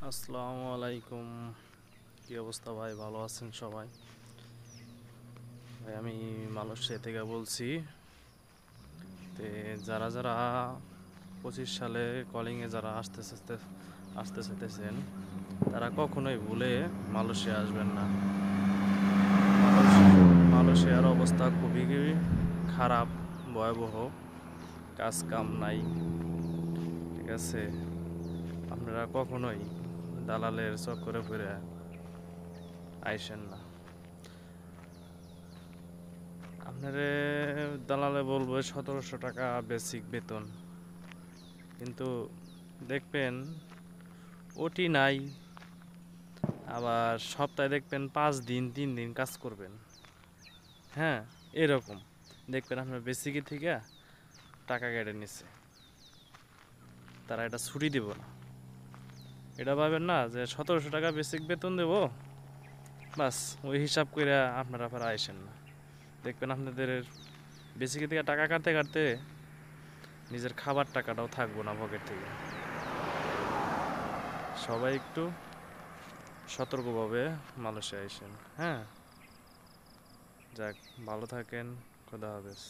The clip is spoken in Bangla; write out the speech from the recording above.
আসসালামু আলাইকুম। কি অবস্থা ভাই? ভালো আছেন সবাই? ভাই আমি মালয়েশিয়া থেকে বলছি। তে যারা যারা 25 সালে কলিংয়ে যারা আসতে চাইতেছেন তারা কখনোই ভুলে মালয়েশিয়া আসবেন না। মালয়েশিয়ার অবস্থা খুবই খারাপ, ভয়াবহ। কাজ কাম নাই, ঠিক আছে? আপনারা কখনোই দালালের চক্করে পড়ে আইসেন না। আপনারে দালালে বলবো 1700 টাকা বেসিক বেতন, কিন্তু দেখবেন ওটি নাই। আবার সপ্তাহে দেখবেন 5 দিন 3 দিন কাজ করবেন। হ্যাঁ, এরকম দেখবেন আপনার বেসিকে থেকে টাকা কেটে নিচ্ছে, তারা এটা ছুটি দেব না। এটা ভাবেন না যে 1700 টাকা বেসিক বেতন দেব, বাস ওই হিসাব করে আপনারা আবার আইসেন না। দেখবেন আপনাদের বেসিকে থেকে টাকা কাটতে কাটতে নিজের খাবার টাকাটাও থাকবো না পকেট থেকে। সবাই একটু সতর্কভাবে মালয়েশিয়া আইসেন। হ্যাঁ, যাক, ভালো থাকেন। খোদা হাফেজ।